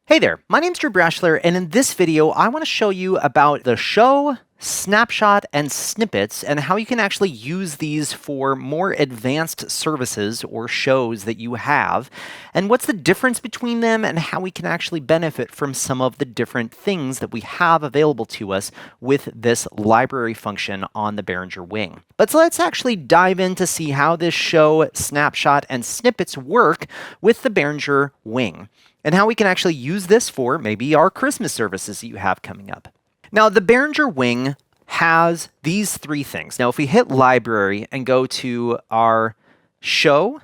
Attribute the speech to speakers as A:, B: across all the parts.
A: Hey there, my name's Brashler, and in this video, I want to show you about the show, snapshot, and snippets, and how you can actually use these for more advanced services or shows that you have, and what's the difference between them, and how we can actually benefit from some of the different things that we have available to us with this library function on the Behringer WING. But let's actually dive in to see how this show, snapshot, and snippets work with the Behringer WING, and how we can actually use this for maybe our Christmas services that you have coming up. Now, the Behringer WING has these three things. Now, if we hit library and go to our show,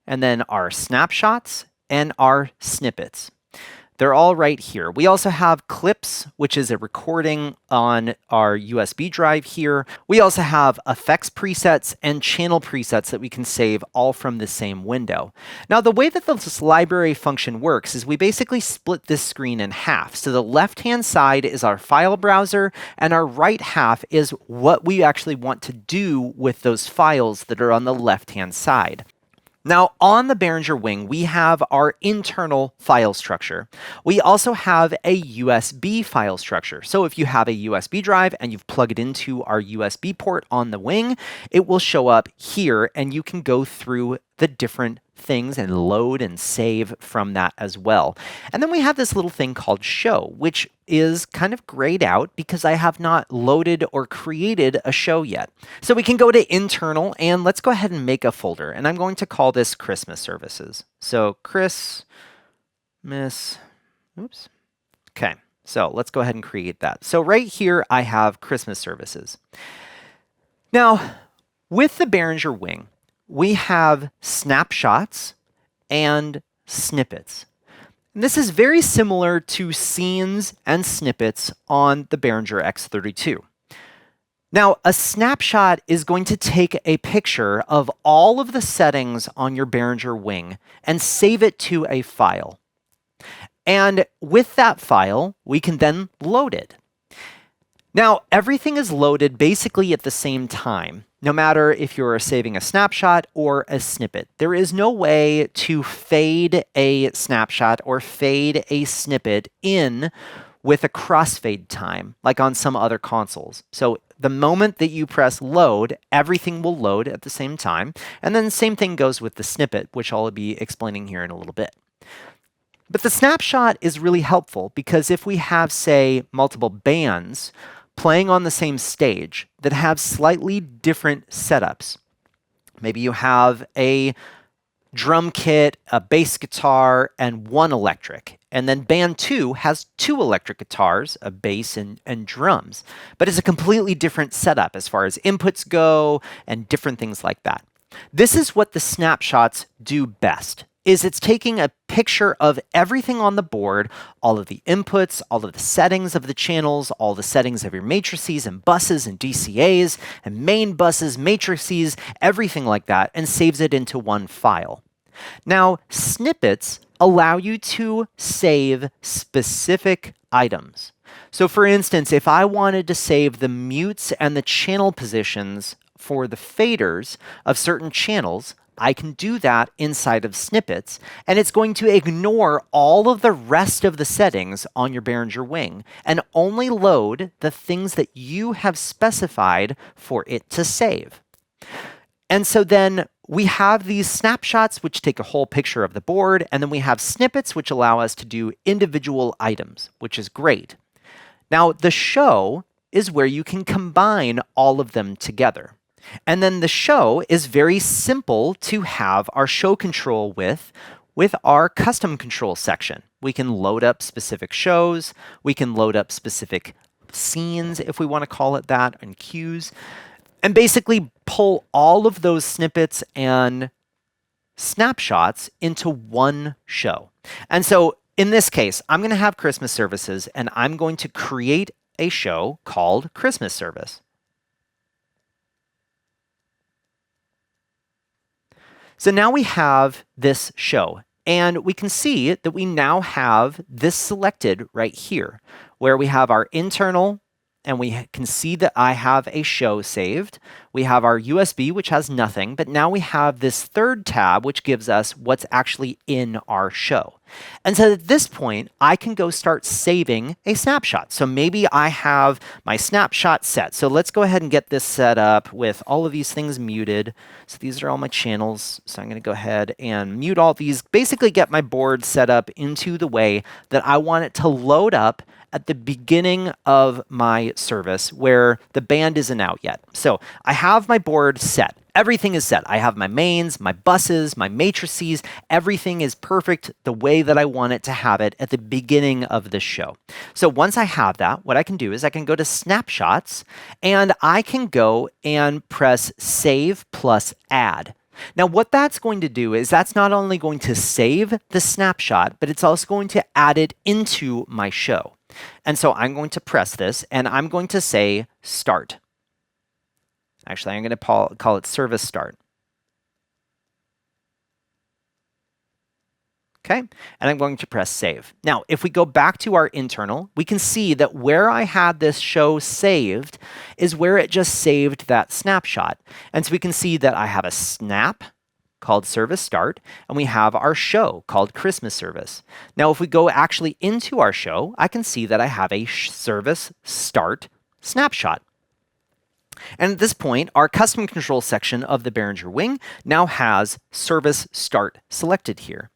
A: and then our snapshots, and our snippets, they're all right here. We also have clips, which is a recording on our USB drive here. We also have effects presets and channel presets that we can save all from the same window. Now, the way that this library function works is we basically split this screen in half. So the left-hand side is our file browser, and our right half is what we actually want to do with those files that are on the left-hand side. Now, on the Behringer WING, we have our internal file structure. We also have a USB file structure. So if you have a USB drive and you've plugged it into our USB port on the Wing, it will show up here, and you can go through the different things and load and save from that as well. And then we have this little thing called show, which is kind of grayed out because I have not loaded or created a show yet. So we can go to internal, and let's go ahead and make a folder, and I'm going to call this Christmas services. So oops. Okay, so let's go ahead and create that. So right here, I have Christmas services. Now, with the Behringer WING, we have snapshots and snippets. And this is very similar to scenes and snippets on the Behringer X32. Now, a snapshot is going to take a picture of all of the settings on your Behringer WING and save it to a file. And with that file, we can then load it. Now, everything is loaded basically at the same time, no matter if you're saving a snapshot or a snippet. There is no way to fade a snapshot or fade a snippet in with a crossfade time, like on some other consoles. So the moment that you press load, everything will load at the same time. And then the same thing goes with the snippet, which I'll be explaining here in a little bit. But the snapshot is really helpful because if we have, say, multiple bands playing on the same stage that have slightly different setups. Maybe you have a drum kit, a bass guitar, and one electric. And then band 2 has 2 electric guitars, a bass, and drums. But it's a completely different setup as far as inputs go and different things like that. This is what the snapshots do best. It's taking a picture of everything on the board, all of the inputs, all of the settings of the channels, all the settings of your matrices and buses and DCAs and main buses, matrices, everything like that, and saves it into one file. Now, snippets allow you to save specific items. So for instance, if I wanted to save the mutes and the channel positions for the faders of certain channels, I can do that inside of snippets, and it's going to ignore all of the rest of the settings on your Behringer WING and only load the things that you have specified for it to save. And so then we have these snapshots, which take a whole picture of the board, and then we have snippets, which allow us to do individual items, which is great. Now, the show is where you can combine all of them together. And then the show is very simple to have our show control with our custom control section. We can load up specific shows. We can load up specific scenes, if we want to call it that, and cues, and basically pull all of those snippets and snapshots into one show. And so in this case, I'm going to have Christmas services, and I'm going to create a show called Christmas Service. So now we have this show, and we can see that we now have this selected right here, where we have our internal, and we can see that I have a show saved. We have our USB, which has nothing, but now we have this third tab, which gives us what's actually in our show. And so at this point, I can go start saving a snapshot. So maybe I have my snapshot set. So let's go ahead and get this set up with all of these things muted. So these are all my channels. So I'm going to go ahead and mute all these, basically get my board set up into the way that I want it to load up at the beginning of my service where the band isn't out yet. So I have my board set. Everything is set. I have my mains, my buses, my matrices. Everything is perfect the way that I want it to have it at the beginning of the show. So once I have that, what I can do is I can go to Snapshots and I can go and press Save plus Add. Now what that's going to do is that's not only going to save the snapshot, but it's also going to add it into my show. And so I'm going to press this and I'm going to say Start. Actually, I'm going to call it Service Start. Okay, and I'm going to press Save. Now, if we go back to our internal, we can see that where I had this show saved is where it just saved that snapshot. And so we can see that I have a snap called Service Start, and we have our show called Christmas Service. Now, if we go actually into our show, I can see that I have a Service Start snapshot. And at this point, our custom control section of the Behringer WING now has Service Start selected here.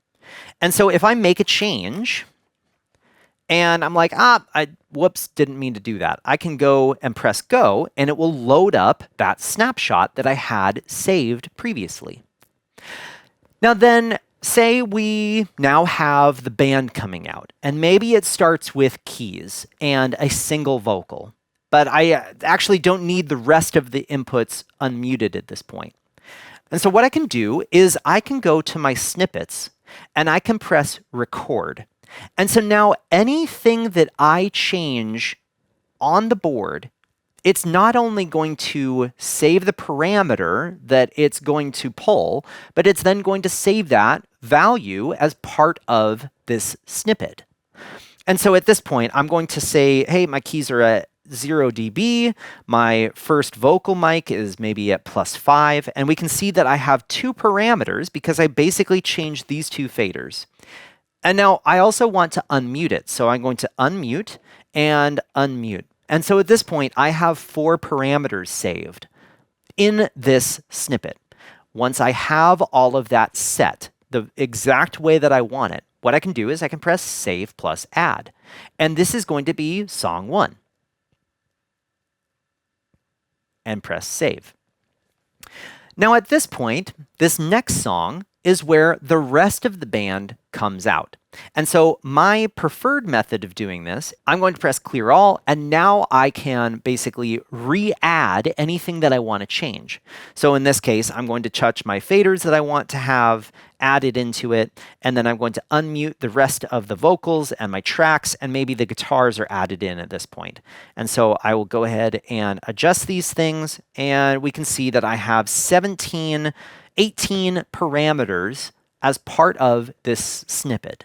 A: And so if I make a change and I'm like, whoops, didn't mean to do that, I can go and press go and it will load up that snapshot that I had saved previously. Now then, say we now have the band coming out and maybe it starts with keys and a single vocal, but I actually don't need the rest of the inputs unmuted at this point. And so what I can do is I can go to my snippets and I can press record. And so now anything that I change on the board, it's not only going to save the parameter that it's going to pull, but it's then going to save that value as part of this snippet. And so at this point, I'm going to say, hey, my keys are at 0 dB. My first vocal mic is maybe at +5. And we can see that I have two parameters because I basically changed these two faders. And now I also want to unmute it. So I'm going to unmute and unmute. And so at this point, I have 4 parameters saved in this snippet. Once I have all of that set the exact way that I want it, what I can do is I can press Save plus Add. And this is going to be song 1. And press Save. Now at this point, this next song is where the rest of the band comes out. And so my preferred method of doing this, I'm going to press Clear All, and now I can basically re-add anything that I want to change. So in this case, I'm going to touch my faders that I want to have added into it, and then I'm going to unmute the rest of the vocals and my tracks, and maybe the guitars are added in at this point. And so I will go ahead and adjust these things, and we can see that I have 18 parameters as part of this snippet.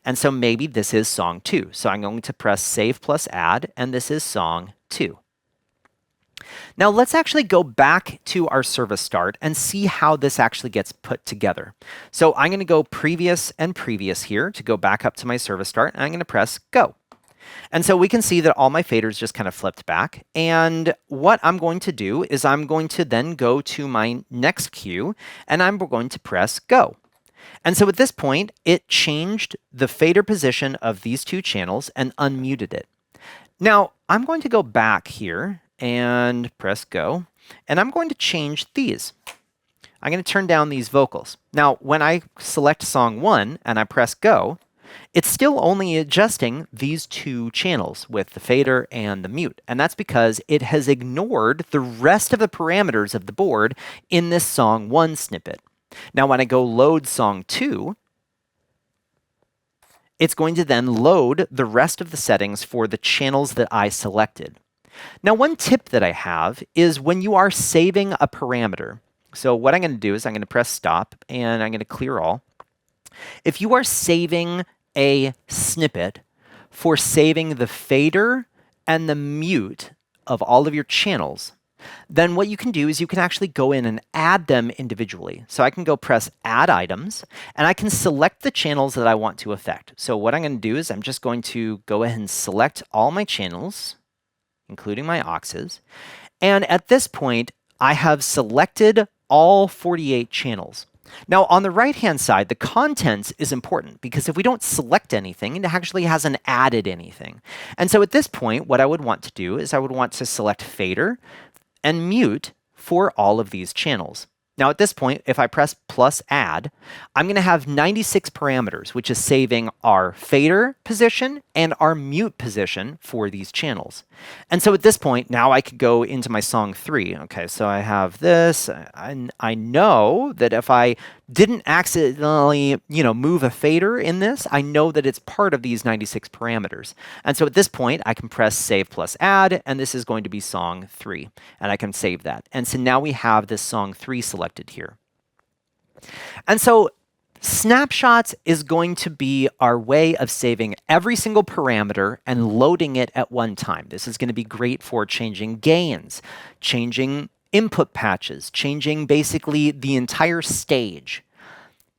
A: And so maybe this is song 2. So I'm going to press Save plus Add, and this is song 2. Now let's actually go back to our service start and see how this actually gets put together. So I'm going to go previous and previous here to go back up to my service start, and I'm going to press go. And so we can see that all my faders just kind of flipped back. And what I'm going to do is I'm going to then go to my next cue, and I'm going to press go. And so at this point, it changed the fader position of these two channels and unmuted it. Now, I'm going to go back here and press go, and I'm going to change these. I'm going to turn down these vocals. Now, when I select song 1 and I press go, it's still only adjusting these two channels with the fader and the mute. And that's because it has ignored the rest of the parameters of the board in this song 1 snippet. Now, when I go load song 2, it's going to then load the rest of the settings for the channels that I selected. Now, one tip that I have is when you are saving a parameter. So what I'm going to do is I'm going to press stop and I'm going to clear all. If you are saving a snippet for saving the fader and the mute of all of your channels, then what you can do is you can actually go in and add them individually. So I can go press Add Items, and I can select the channels that I want to affect. So what I'm going to do is I'm just going to go ahead and select all my channels, including my auxes. And at this point, I have selected all 48 channels. Now, on the right-hand side, the contents is important because if we don't select anything, it actually hasn't added anything. And so at this point, what I would want to do is I would want to select fader and mute for all of these channels. Now, at this point, if I press plus add, I'm going to have 96 parameters, which is saving our fader position and our mute position for these channels. And so at this point, now I could go into my song 3. Okay, so I have this. I know that if I didn't accidentally, move a fader in this, I know that it's part of these 96 parameters. And so at this point, I can press save plus add, and this is going to be song 3. And I can save that. And so now we have this song 3 selected here. And so Snapshots is going to be our way of saving every single parameter and loading it at one time. This is going to be great for changing gains, changing input patches, changing basically the entire stage.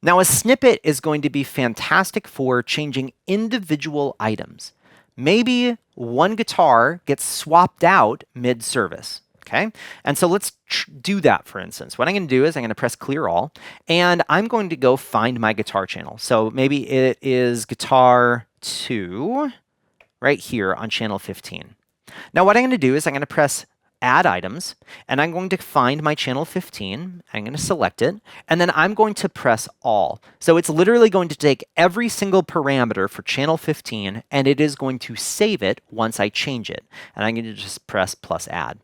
A: Now, a snippet is going to be fantastic for changing individual items. Maybe one guitar gets swapped out mid-service. Okay, and so let's do that, for instance. What I'm going to do is I'm going to press clear all, and I'm going to go find my guitar channel. So maybe it is guitar 2 right here on channel 15. Now what I'm going to do is I'm going to press add items, and I'm going to find my channel 15. I'm going to select it, and then I'm going to press all. So it's literally going to take every single parameter for channel 15, and it is going to save it once I change it. And I'm going to just press plus add.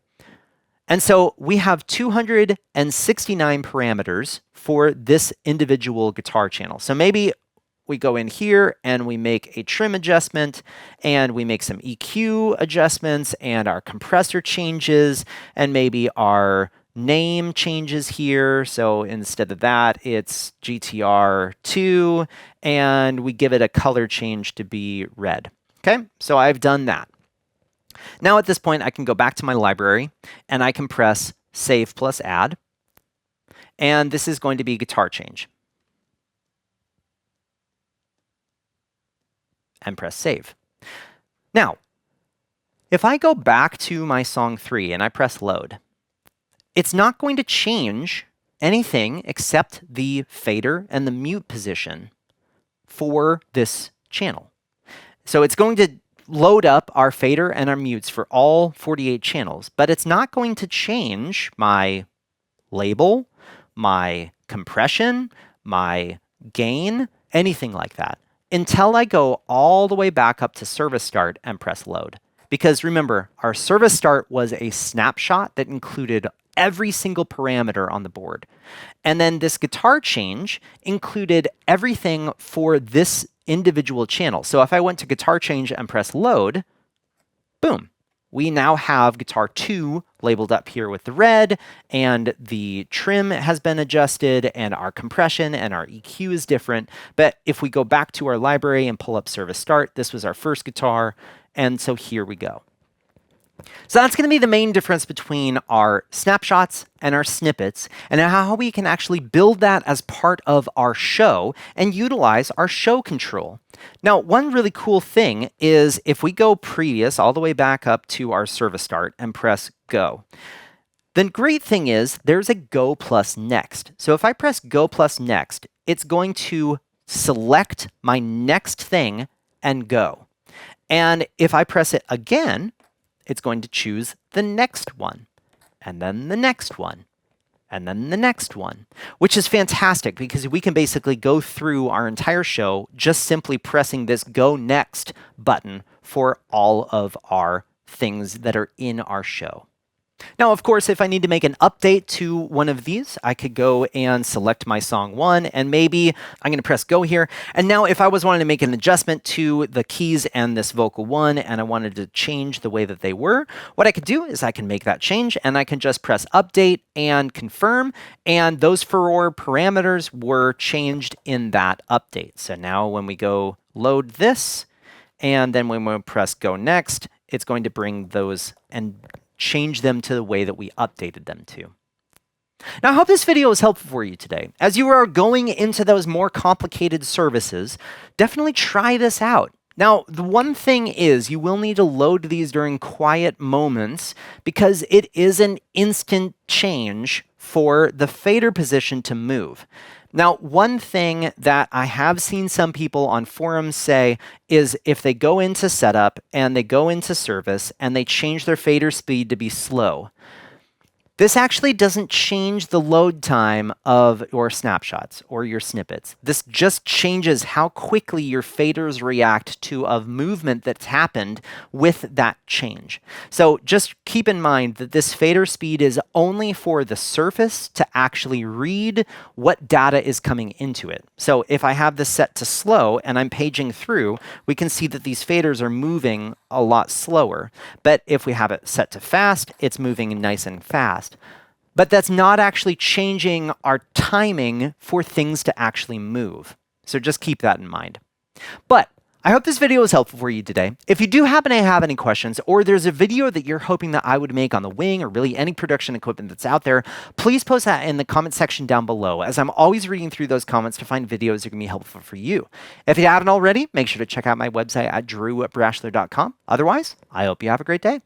A: And so we have 269 parameters for this individual guitar channel. So maybe we go in here and we make a trim adjustment, and we make some EQ adjustments, and our compressor changes, and maybe our name changes here. So instead of that, it's GTR2, and we give it a color change to be red. Okay, so I've done that. Now at this point, I can go back to my library, and I can press save plus add, and this is going to be guitar change. And press save. Now, if I go back to my song 3 and I press load, it's not going to change anything except the fader and the mute position for this channel. So it's going to load up our fader and our mutes for all 48 channels, but it's not going to change my label, my compression, my gain, anything like that, until I go all the way back up to service start and press load. Because remember, our service start was a snapshot that included every single parameter on the board. And then this guitar change included everything for this individual channel. So if I went to guitar change and press load, boom, we now have guitar 2 labeled up here with the red, and the trim has been adjusted, and our compression and our EQ is different. But if we go back to our library and pull up service start, this was our first guitar, and so here we go. So that's going to be the main difference between our snapshots and our snippets, and how we can actually build that as part of our show and utilize our show control. Now, one really cool thing is if we go previous all the way back up to our service start and press go, then great thing is there's a go plus next. So if I press go plus next, it's going to select my next thing and go. And if I press it again, it's going to choose the next one, and then the next one, and then the next one, which is fantastic because we can basically go through our entire show just simply pressing this Go Next button for all of our things that are in our show. Now, of course, if I need to make an update to one of these, I could go and select my song 1, and maybe I'm going to press go here. And now if I was wanting to make an adjustment to the keys and this vocal 1, and I wanted to change the way that they were, what I could do is I can make that change, and I can just press update and confirm, and those 4 parameters were changed in that update. So now when we go load this, and then when we press go next, it's going to bring those and change them to the way that we updated them to. Now, I hope this video was helpful for you today. As you are going into those more complicated services, definitely try this out. Now, the one thing is you will need to load these during quiet moments because it is an instant change for the fader position to move. Now, one thing that I have seen some people on forums say is if they go into setup and they go into service and they change their fader speed to be slow, this actually doesn't change the load time of your snapshots or your snippets. This just changes how quickly your faders react to a movement that's happened with that change. So just keep in mind that this fader speed is only for the surface to actually read what data is coming into it. So if I have this set to slow and I'm paging through, we can see that these faders are moving a lot slower. But if we have it set to fast, it's moving nice and fast. But that's not actually changing our timing for things to actually move. So just keep that in mind. But I hope this video was helpful for you today. If you do happen to have any questions, or there's a video that you're hoping that I would make on the Wing, or really any production equipment that's out there, please post that in the comment section down below, as I'm always reading through those comments to find videos that are going to be helpful for you. If you haven't already, make sure to check out my website at drew@brashler.com. Otherwise, I hope you have a great day.